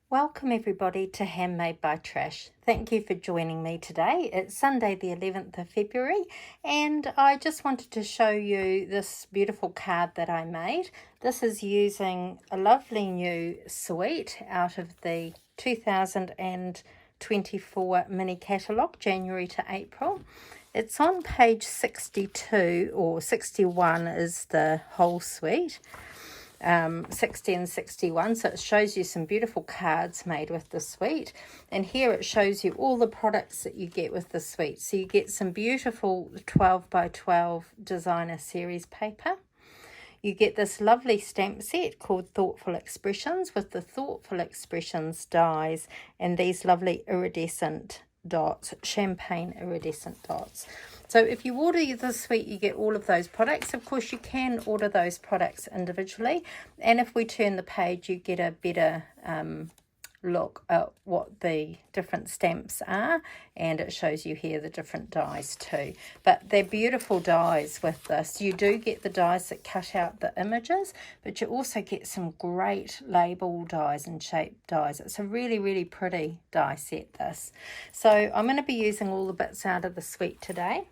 Welcome everybody to Handmade by Trish. Thank you for joining me today. It's Sunday the 11th of February and I just wanted to show you this beautiful card that I made. This is using a lovely new suite out of the 2024 Mini Catalogue, January to April. It's on page 62 or 61 is the whole suite. 60 and 61, so it shows you some beautiful cards made with the suite, and here it shows you all the products that you get with the suite. So you get some beautiful 12 by 12 designer series paper. You get this lovely stamp set called Thoughtful Expressions with the Thoughtful Expressions dies and these lovely iridescent dots, champagne iridescent dots. So if you order the suite, you get all of those products. Of course, you can order those products individually. And if we turn the page, you get a better look at what the different stamps are. And it shows you here the different dies too. But they're beautiful dies with this. You do get the dies that cut out the images, but you also get some great label dies and shape dies. It's a really, really pretty die set, this. So I'm going to be using all the bits out of the suite today.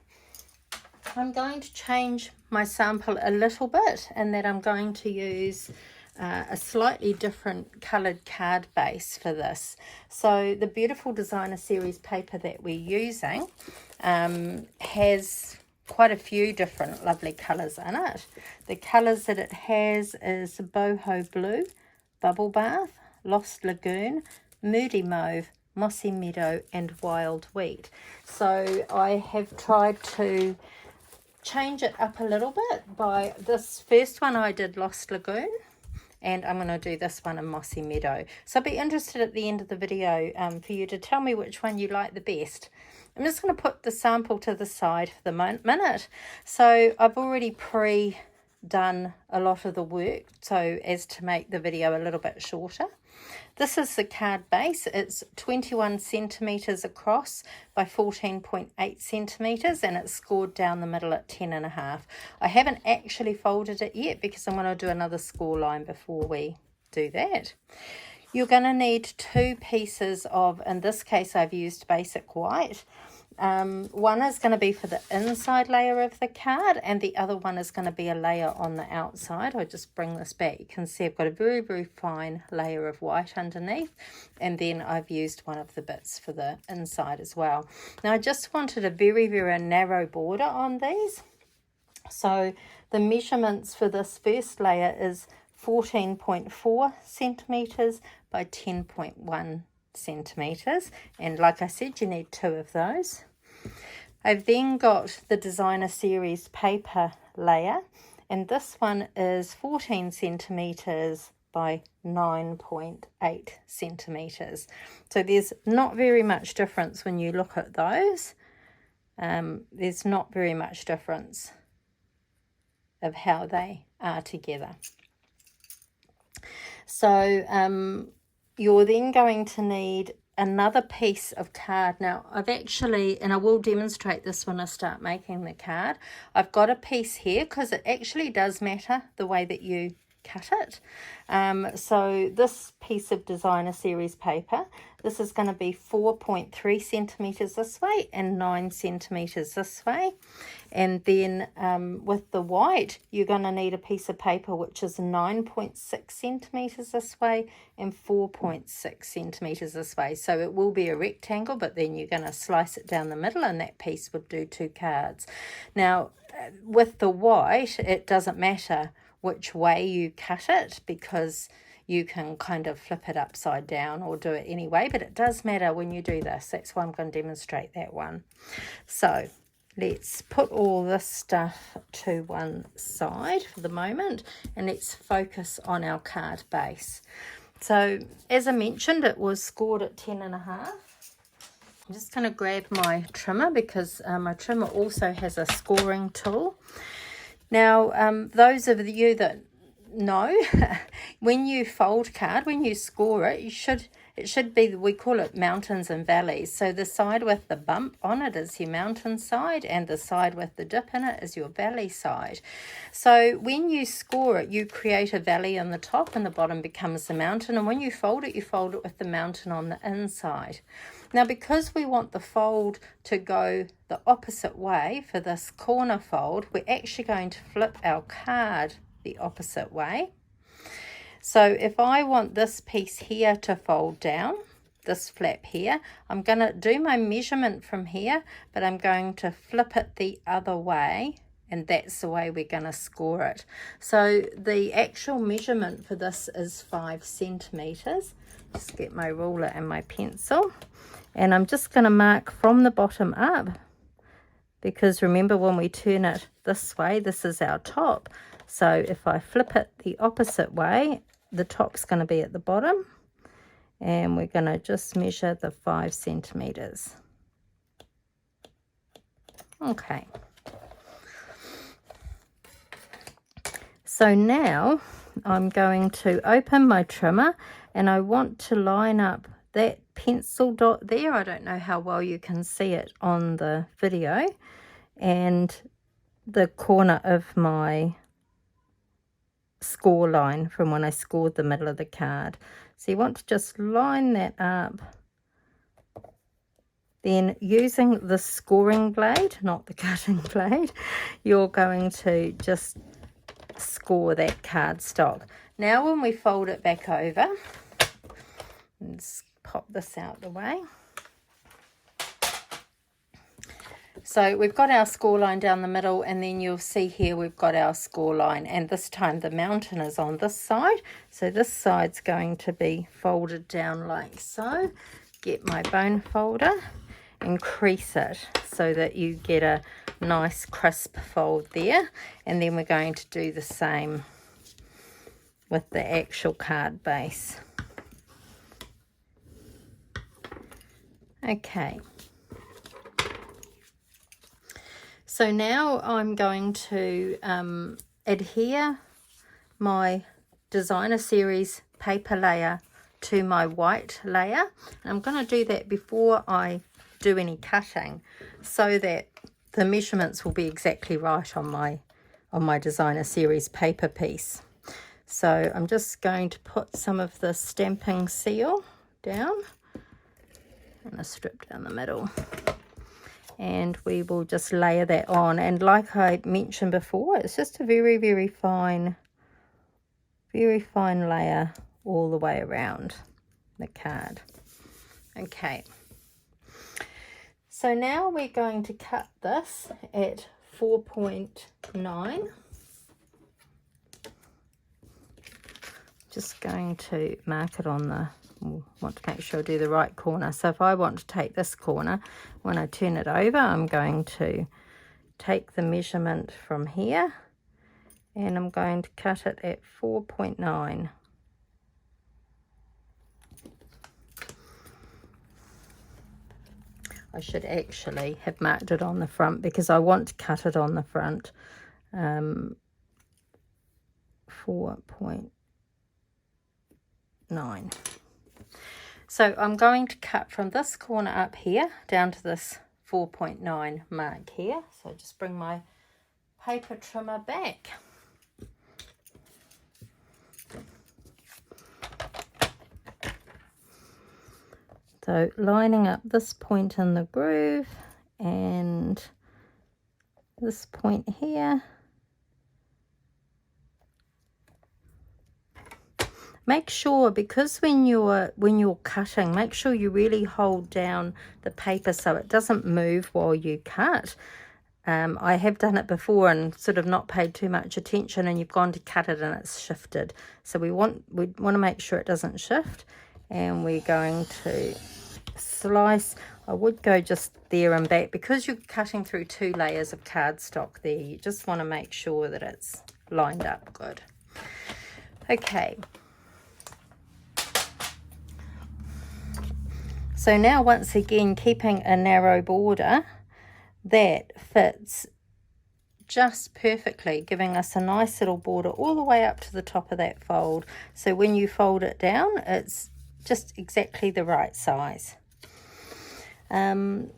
I'm going to change my sample a little bit in that I'm going to use a slightly different coloured card base for this. So the beautiful designer series paper that we're using has quite a few different lovely colours in it. The colours that it has is Boho Blue, Bubble Bath, Lost Lagoon, Moody Mauve, Mossy Meadow and Wild Wheat. So I have tried to change it up a little bit. By this first one I did Lost Lagoon, and I'm going to do this one in Mossy Meadow. So I'll be interested at the end of the video for you to tell me which one you like the best. I'm just going to put the sample to the side for the minute. So I've already pre-done a lot of the work so as to make the video a little bit shorter. This is the card base. It's 21 centimetres across by 14.8 centimetres and it's scored down the middle at 10.5. I haven't actually folded it yet because I'm going to do another score line before we do that. You're going to need two pieces of, in this case I've used basic white. One is going to be for the inside layer of the card and the other one is going to be a layer on the outside. I'll just bring this back. You can see I've got a very, very fine layer of white underneath, and then I've used one of the bits for the inside as well. Now I just wanted a very, very narrow border on these. So the measurements for this first layer is 14.4 centimetres by 10.1 centimetres, and like I said, you need two of those. I've then got the designer series paper layer, and this one is 14 centimetres by 9.8 centimetres. So there's not very much difference when you look at those. There's not very much difference of how they are together. So you're then going to need another piece of card. Now I've actually, and I will demonstrate this when I start making the card, I've got a piece here because it actually does matter the way that you cut it. So this piece of designer series paper, this is going to be 4.3 centimetres this way and 9 centimetres this way. And then with the white, you're going to need a piece of paper which is 9.6 centimetres this way and 4.6 centimetres this way. So it will be a rectangle, but then you're going to slice it down the middle and that piece would do two cards. Now with the white, it doesn't matter which way you cut it because you can kind of flip it upside down or do it anyway, but it does matter when you do this. That's why I'm going to demonstrate that one. So let's put all this stuff to one side for the moment and let's focus on our card base. So as I mentioned, it was scored at 10.5. I'm just going to grab my trimmer because my trimmer also has a scoring tool. Now, those of you that know, when you fold card, when you score it, you should it should be, we call it mountains and valleys. So the side with the bump on it is your mountain side, and the side with the dip in it is your valley side. So when you score it, you create a valley on the top and the bottom becomes the mountain. And when you fold it with the mountain on the inside. Now, because we want the fold to go the opposite way for this corner fold, we're actually going to flip our card the opposite way. So if I want this piece here to fold down, this flap here, I'm going to do my measurement from here, but I'm going to flip it the other way, and that's the way we're going to score it. So the actual measurement for this is 5 centimeters. Just get my ruler and my pencil. And I'm just going to mark from the bottom up, because remember, when we turn it this way, this is our top. So if I flip it the opposite way, the top's going to be at the bottom. And we're going to just measure the 5 centimeters. Okay. So now I'm going to open my trimmer, and I want to line up that pencil dot there. I don't know how well you can see it on the video, and the corner of my score line from when I scored the middle of the card. So you want to just line that up. Then using the scoring blade, not the cutting blade, you're going to just score that cardstock. Now when we fold it back over, let's pop this out the way. So we've got our score line down the middle, and then you'll see here we've got our score line, and this time the mountain is on this side. So this side's going to be folded down like so. Get my bone folder and crease it so that you get a nice crisp fold there. And then we're going to do the same with the actual card base. Okay. So now I'm going to adhere my designer series paper layer to my white layer. And I'm going to do that before I do any cutting, so that the measurements will be exactly right on my designer series paper piece. So I'm just going to put some of the stamping seal down and a strip down the middle, and we will just layer that on. And like I mentioned before, it's just a very, very fine layer all the way around the card. Okay, so now we're going to cut this at 4.9. Just going to mark it on the, want to make sure I do the right corner. So if I want to take this corner, when I turn it over, I'm going to take the measurement from here, and I'm going to cut it at 4.9. I should actually have marked it on the front, because I want to cut it on the front. 4.9. So I'm going to cut from this corner up here down to this 4.9 mark here. So just bring my paper trimmer back. So lining up this point in the groove and this point here. Make sure, because when you're cutting, make sure you really hold down the paper so it doesn't move while you cut. I have done it before and sort of not paid too much attention, and you've gone to cut it and it's shifted. So we want to make sure it doesn't shift, and we're going to slice. I would go just there and back, because you're cutting through 2 layers of cardstock there. You just want to make sure that it's lined up good. Okay. So now, once again, keeping a narrow border, that fits just perfectly, giving us a nice little border all the way up to the top of that fold. So when you fold it down, it's just exactly the right size. Then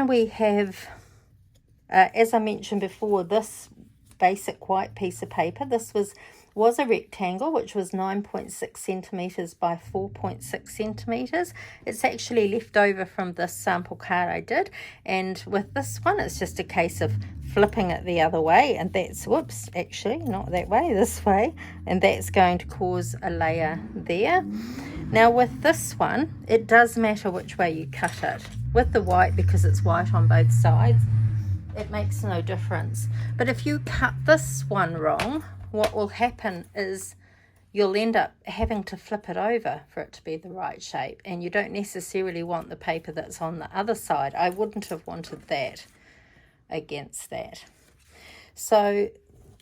we have, as I mentioned before, this basic white piece of paper. This was a rectangle, which was 9.6 centimeters by 4.6 centimeters. It's actually left over from this sample card I did, and with this one it's just a case of flipping it the other way, and that's, whoops, actually not that way, this way, and that's going to cause a layer there. Now with this one, it does matter which way you cut it. With the white, because it's white on both sides, it makes no difference. But if you cut this one wrong, what will happen is you'll end up having to flip it over for it to be the right shape, and you don't necessarily want the paper that's on the other side. I wouldn't have wanted that against that. So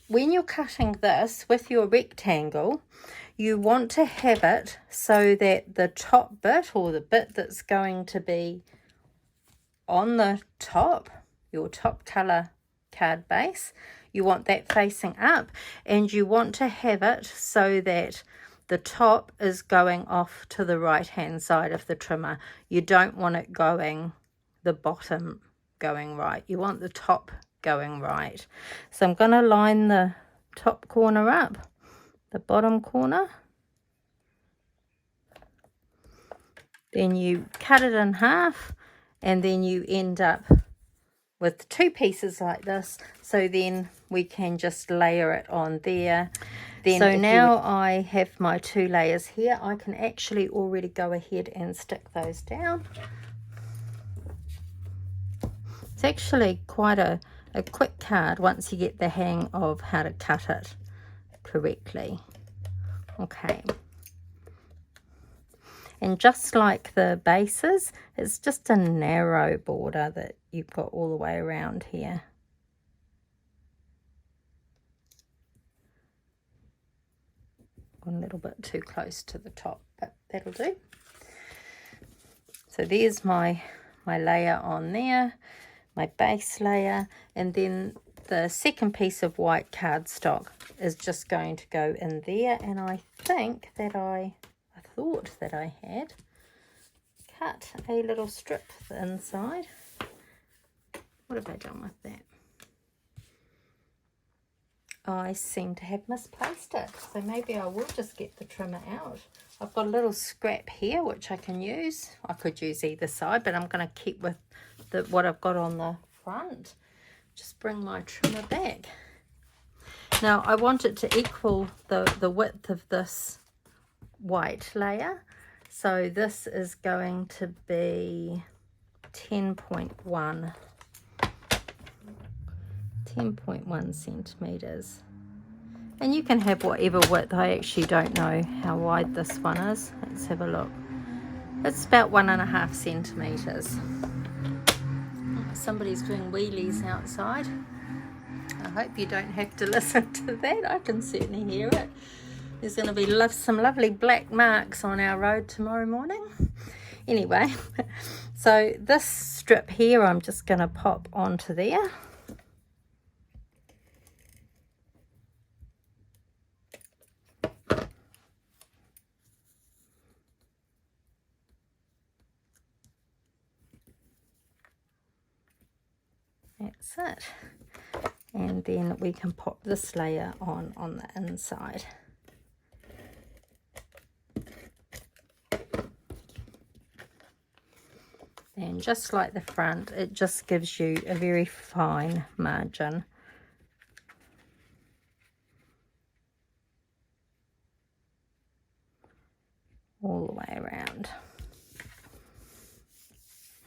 when you're cutting this with your rectangle, you want to have it so that the top bit, or the bit that's going to be on the top, your top color card base, you want that facing up, and you want to have it so that the top is going off to the right hand side of the trimmer. You don't want it going, the bottom going right. You want the top going right. So I'm going to line the top corner up, the bottom corner. Then you cut it in half, and then you end up with two pieces like this. So then we can just layer it on there. Then so now I have my two layers here. I can actually already go ahead and stick those down. It's actually quite a quick card once you get the hang of how to cut it correctly. Okay. And just like the bases, it's just a narrow border that you've got all the way around here. A little bit too close to the top, but that'll do. So there's my layer on there, my base layer, and then the second piece of white cardstock is just going to go in there. And I think that I thought that I had cut a little strip inside. What have I done with that? I seem to have misplaced it, so maybe I will just get the trimmer out. I've got a little scrap here which I can use. I could use either side, but I'm going to keep with what I've got on the front. Just bring my trimmer back. Now I want it to equal the width of this white layer, so this is going to be 10.1 centimeters, and you can have whatever width. I actually don't know how wide this one is. Let's have a look. It's about 1.5 centimeters. Somebody's doing wheelies outside. I hope you don't have to listen to that. I can certainly hear it. There's going to be some lovely black marks on our road tomorrow morning. Anyway, so this strip here I'm just going to pop onto there. That's it. And then we can pop this layer on the inside. And just like the front, it just gives you a very fine margin. All the way around.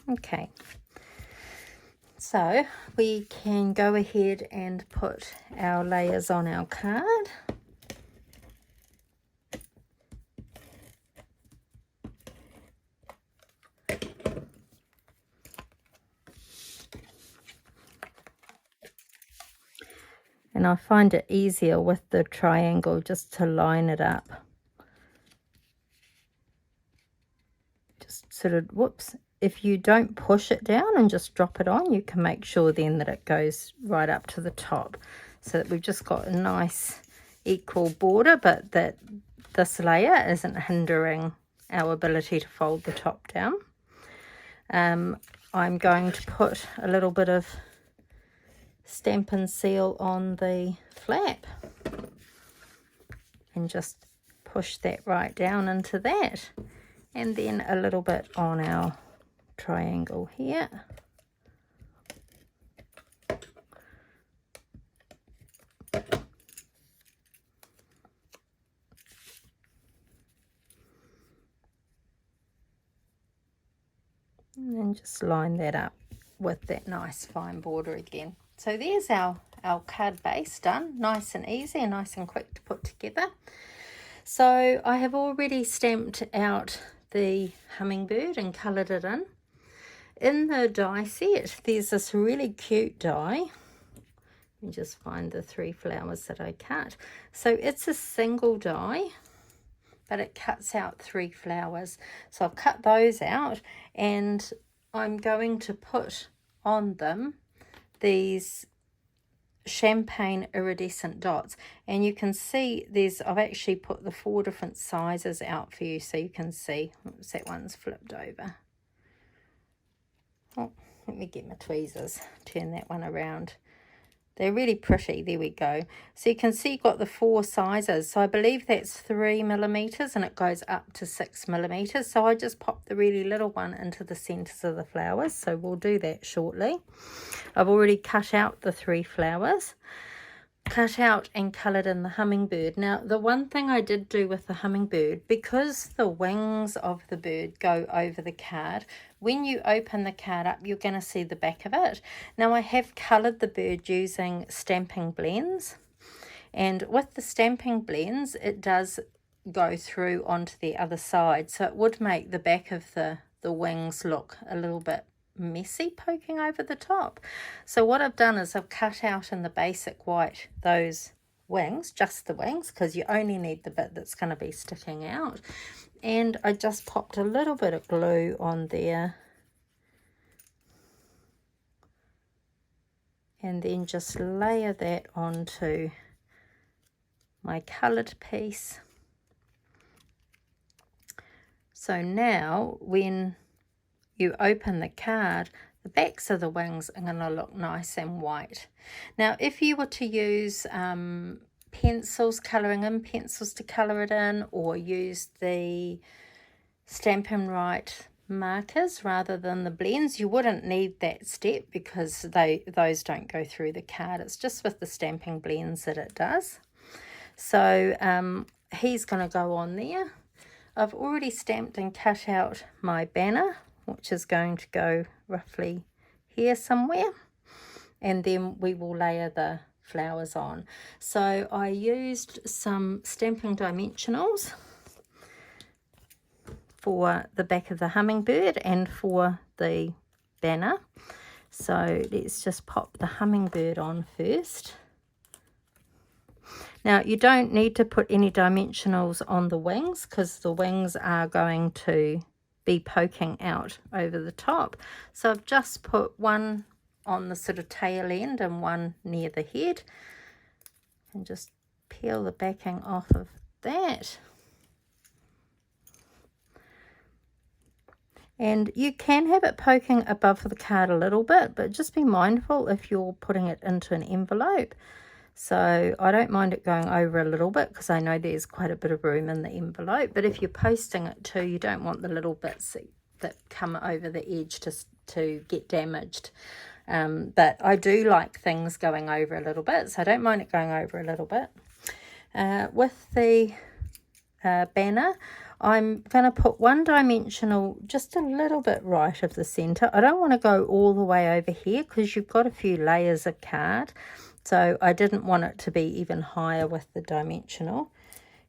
Okay. So we can go ahead and put our layers on our card. And I find it easier with the triangle just to line it up. Just sort of, whoops, if you don't push it down and just drop it on, you can make sure then that it goes right up to the top, so that we've just got a nice equal border, but that this layer isn't hindering our ability to fold the top down. I'm going to put a little bit of Stampin' Seal on the flap and just push that right down into that, and then a little bit on our triangle here. And then just line that up with that nice fine border again. So there's our card base done, nice and easy and nice and quick to put together. So I have already stamped out the hummingbird and coloured it in. In the die set, there's this really cute die. You just find the 3 flowers that I cut. So it's a single die, but it cuts out 3 flowers. So I've cut those out, and I'm going to put on them these champagne iridescent dots, and you can see I've actually put the 4 different sizes out for you so you can see. Oops, that one's flipped over. Oh, let me get my tweezers, turn that one around. They're really pretty. There we go. So you can see you've got the 4 sizes. So I believe that's 3mm, and it goes up to 6mm. So I just popped the really little one into the centers of the flowers. So we'll do that shortly. I've already cut out the 3 flowers, cut out and coloured in the hummingbird. Now, the one thing I did do with the hummingbird, because the wings of the bird go over the card, when you open the card up, you're going to see the back of it. Now, I have coloured the bird using stamping blends, and with the stamping blends, it does go through onto the other side, so it would make the back of the wings look a little bit messy poking over the top. So what I've done is I've cut out in the basic white those wings, just the wings, because you only need the bit that's going to be sticking out, and I just popped a little bit of glue on there, and then just layer that onto my coloured piece. So now when you open the card, the backs of the wings are going to look nice and white. Now, if you were to use pencils, colouring in pencils to colour it in, or use the Stampin' Right markers rather than the blends, you wouldn't need that step because those don't go through the card. It's just with the stamping blends that it does. So he's going to go on there. I've already stamped and cut out my banner, which is going to go roughly here somewhere, and then we will layer the flowers on. So I used some stamping dimensionals for the back of the hummingbird and for the banner. So let's just pop the hummingbird on first. Now, you don't need to put any dimensionals on the wings because the wings are going to be poking out over the top. So I've just put one on the sort of tail end and one near the head, and just peel the backing off of that. And you can have it poking above the card a little bit, but just be mindful if you're putting it into an envelope. So I don't mind it going over a little bit because I know there's quite a bit of room in the envelope. But if you're posting it too, you don't want the little bits that come over the edge to get damaged. But I do like things going over a little bit, so I don't mind it going over a little bit. With the banner, I'm going to put one dimensional just a little bit right of the centre. I don't want to go all the way over here because you've got a few layers of card. So I didn't want it to be even higher with the dimensional.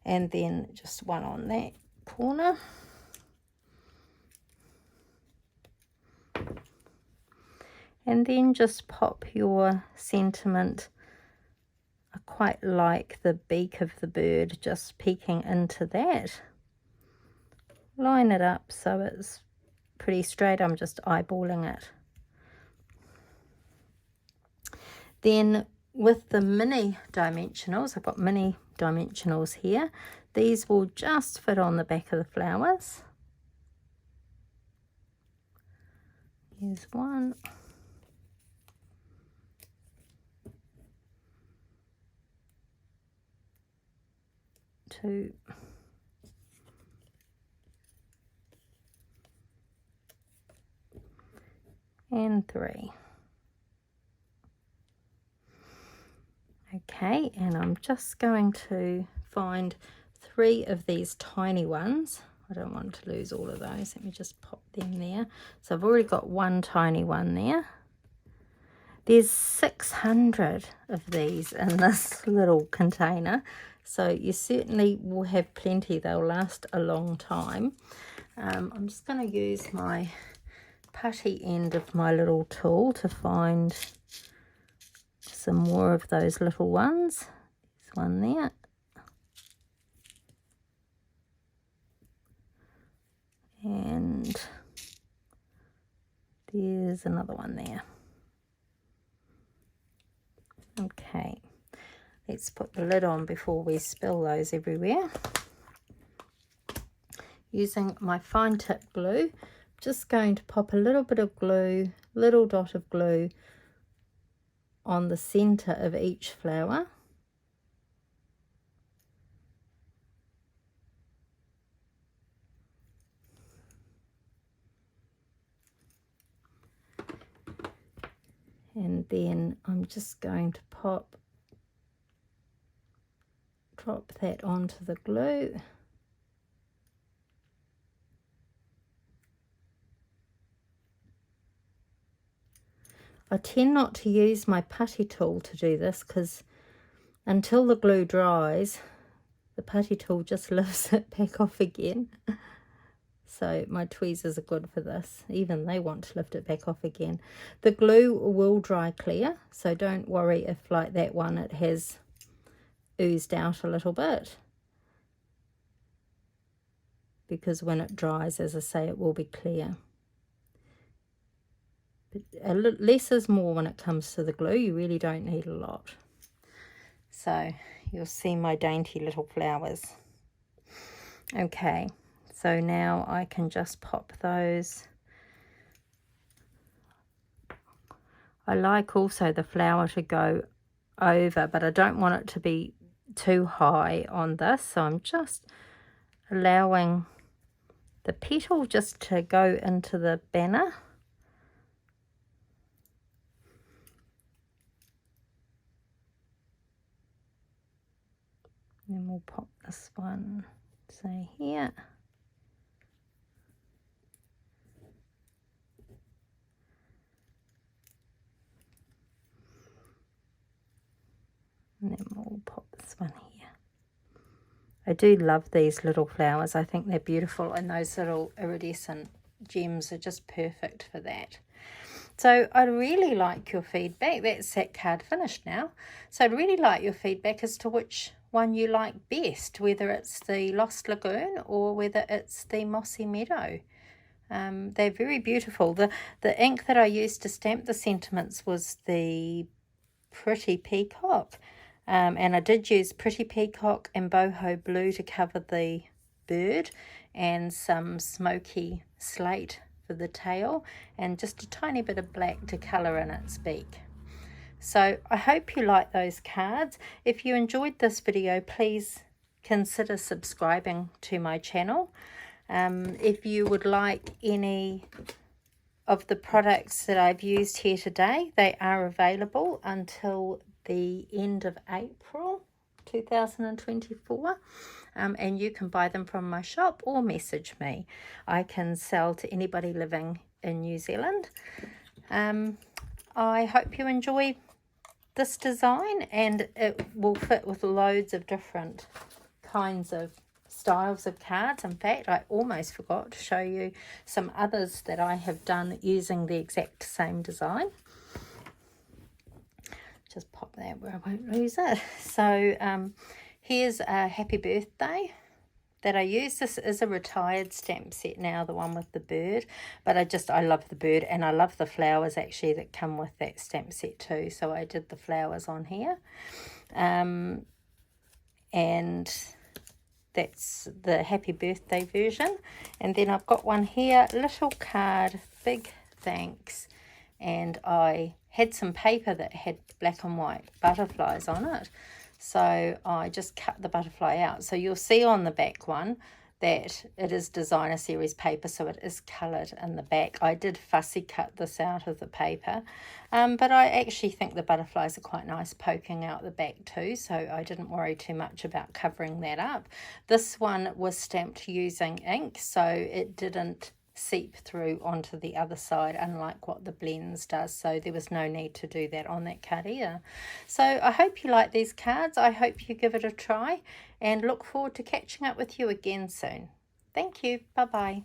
And then just one on that corner. And then just pop your sentiment. I quite like the beak of the bird just peeking into that. Line it up so it's pretty straight. I'm just eyeballing it. Then with the mini dimensionals, I've got mini dimensionals here. These will just fit on the back of the flowers. Here's one. Two. And three. Okay, and I'm just going to find 3 of these tiny ones. I don't want to lose all of those. Let me just pop them there. So I've already got one tiny one there. There's 600 of these in this little container. So you certainly will have plenty. They'll last a long time. I'm just going to use my putty end of my little tool to find some more of those little ones. There's one there. And there's another one there. Okay, let's put the lid on before we spill those everywhere. Using my fine tip glue, just going to pop a little bit of glue, little dot of glue on the center of each flower. And then I'm just going to drop that onto the glue. I tend not to use my putty tool to do this because until the glue dries, the putty tool just lifts it back off again. So my tweezers are good for this. Even they want to lift it back off again. The glue will dry clear, so don't worry if, like that one, it has oozed out a little bit. Because when it dries, as I say, it will be clear. But less is more when it comes to the glue. You really don't need a lot. So you'll see my dainty little flowers. Okay, so now I can just pop those. I like also the flower to go over, but I don't want it to be too high on this. So I'm just allowing the petal just to go into the banner. Then we'll pop this one, say here. And then we'll pop this one here. I do love these little flowers. I think they're beautiful, and those little iridescent gems are just perfect for that. So I'd really like your feedback. That's that card finished now. So I'd really like your feedback as to which one you like best, whether it's the Lost Lagoon or whether it's the Mossy Meadow. They're very beautiful. The ink that I used to stamp the sentiments was the Pretty Peacock. And I did use Pretty Peacock and Boho Blue to cover the bird, and some smoky slate for the tail, and just a tiny bit of black to colour in its beak. So I hope you like those cards. If you enjoyed this video, please consider subscribing to my channel. If you would like any of the products that I've used here today, they are available until the end of April 2024, and you can buy them from my shop or message me. I can sell to anybody living in New Zealand. I hope you enjoy this design, and it will fit with loads of different kinds of styles of cards. In fact, I almost forgot to show you some others that I have done using the exact same design. Just pop that where I won't lose it. So here's a happy birthday that I use. This is a retired stamp set now, the one with the bird, but I love the bird, and I love the flowers actually that come with that stamp set too. So I did the flowers on here, and that's the happy birthday version. And then I've got one here, little card, big thanks, and I had some paper that had black and white butterflies on it, so I just cut the butterfly out. So you'll see on the back one that it is designer series paper, so it is coloured in the back. I did fussy cut this out of the paper, but I actually think the butterflies are quite nice poking out the back too, so I didn't worry too much about covering that up. This one was stamped using ink, so it didn't seep through onto the other side, unlike what the blends does, so there was no need to do that on that card either. So I hope you like these cards. I hope you give it a try, and look forward to catching up with you again soon. Thank you. Bye bye.